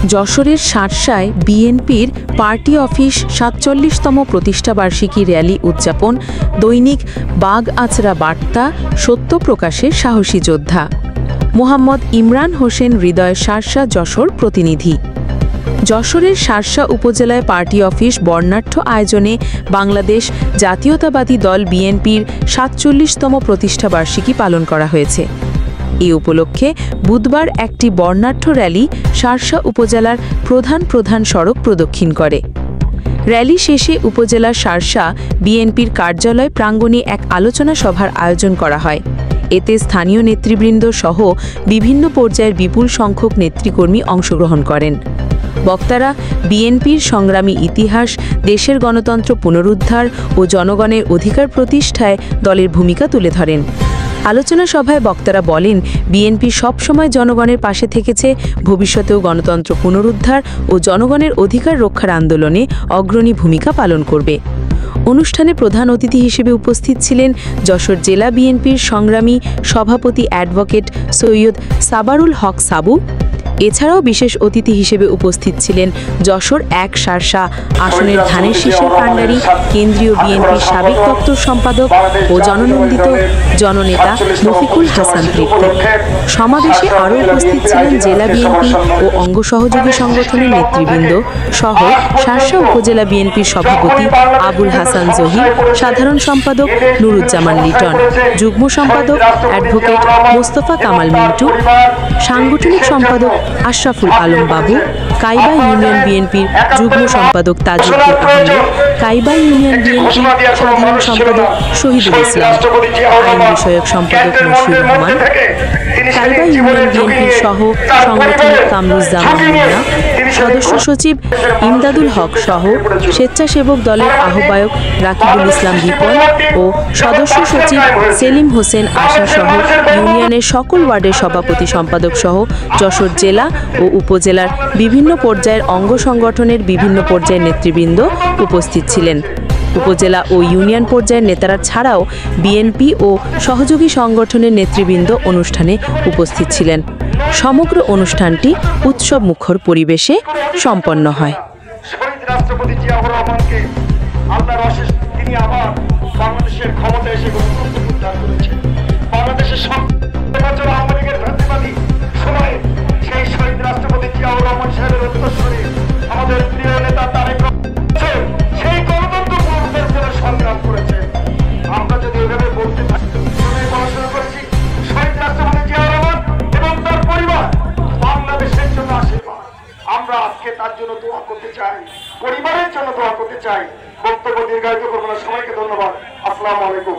যশোরের শার্শায় বিএনপির party office ৪৭তম প্রতিষ্ঠাবার্ষিকী rally উদযাপন। দৈনিক বাগ আচরা বার্তা, সত্য প্রকাশের সাহসী যোদ্ধা। মোহাম্মদ ইমরান হোসেন হৃদয়, শার্শা যশোর প্রতিনিধি। যশোরের শার্শা উপজেলায় পার্টি অফিস বর্ণাঢ্য আয়োজনে বাংলাদেশ জাতীয়তাবাদী দল বিএনপির ৪৭তম প্রতিষ্ঠাবার্ষিকী পালন করা হয়েছে। এই উপলক্ষে বুধবার একটি বর্ণাঢ্য র্যালি শার্শা উপজেলার প্রধান সড়ক প্রদক্ষিণ করে। র্যালি শেষে উপজেলার শার্শা বিএনপির কার্যালয় প্রাঙ্গণে এক আলোচনা সভার আয়োজন করা হয়। এতে স্থানীয় নেতৃবৃন্দ সহ বিভিন্ন পর্যায়ের বিপুল সংখ্যক নেতৃকর্মী অংশগ্রহণ করেন। বক্তারা বিএনপির সংগ্রামী ইতিহাস, দেশের গণতন্ত্র পুনরুদ্ধার ও জনগণের অধিকার প্রতিষ্ঠায় দলের ভূমিকা তুলে ধরেন। আলোচনা সভায় বক্তারা বলেন, বিএনপি সবসময় জনগণের পাশে থেকেছে, ভবিষ্যতেও গণতন্ত্র পুনরুদ্ধার ও জনগণের অধিকার রক্ষার আন্দোলনে অগ্রণী ভূমিকা পালন করবে। অনুষ্ঠানে প্রধান অতিথি হিসেবে উপস্থিত ছিলেন যশোর জেলা বিএনপির সংগ্রামী সভাপতি অ্যাডভোকেট সৈয়দ সাবারুল হক সাবু। এছাড়াও বিশেষ অতিথি হিসেবে উপস্থিত ছিলেন যশোর ১ শার্শা আসনের ধানের শীষের কাণ্ডারি কেন্দ্রীয় বিএনপির সাবেক দপ্তর সম্পাদক ও জননন্দিত জননেতা রফিকুল হাসান তৃপ্তি। সমাবেশে আরও উপস্থিত ছিলেন জেলা বিএনপি ও অঙ্গ সহযোগী সংগঠনের নেতৃবৃন্দ সহ শার্শা উপজেলা বিএনপির সভাপতি আবুল হাসান জহির, সাধারণ সম্পাদক নুরুজ্জামান লিটন, যুগ্ম সম্পাদক অ্যাডভোকেট মোস্তফা কামাল মিন্টু, সাংগঠনিক সম্পাদক আশরাফুল আলম বাবু, কাইবা ইউনিয়ন বিএনপির যুগ্ম সম্পাদক তাজউদ্দিন আহমেদ, কাইবা ইউনিয়ন বিএনপির সাধারণ সম্পাদক শহীদুল ইসলাম, আইন বিষয়ক সম্পাদক মশিউর রহমান, কাইবা ইউনিয়ন বিএনপির সহ সংগঠক কামরুজ্জামান মিয়া, সদস্য সচিব ইমদাদুল হক সহ স্বেচ্ছাসেবক দলের আহ্বায়ক রাকিবুল ইসলাম দীপন ও সদস্য সচিব সেলিম হোসেন আশা সহ ইউনিয়নের সকল ওয়ার্ডের সভাপতি সম্পাদক সহ যশোর জেলা ও উপজেলার বিভিন্ন পর্যায়ের অঙ্গ সংগঠনের বিভিন্ন পর্যায়ের নেতৃবৃন্দ উপস্থিত ছিলেন। উপজেলা ও ইউনিয়ন পর্যায়ের নেতারা ছাড়াও বিএনপি ও সহযোগী সংগঠনের নেতৃবৃন্দ অনুষ্ঠানে উপস্থিত ছিলেন। সমগ্র অনুষ্ঠানটি উৎসব মুখর পরিবেশে সম্পন্ন হয়। আজকে তার জন্য দোয়া করতে চাই, পরিবারের জন্য দোয়া করতে চাই। বক্তব্য দীর্ঘায়িত করব না, সবাইকে ধন্যবাদ। আসসালামু আলাইকুম।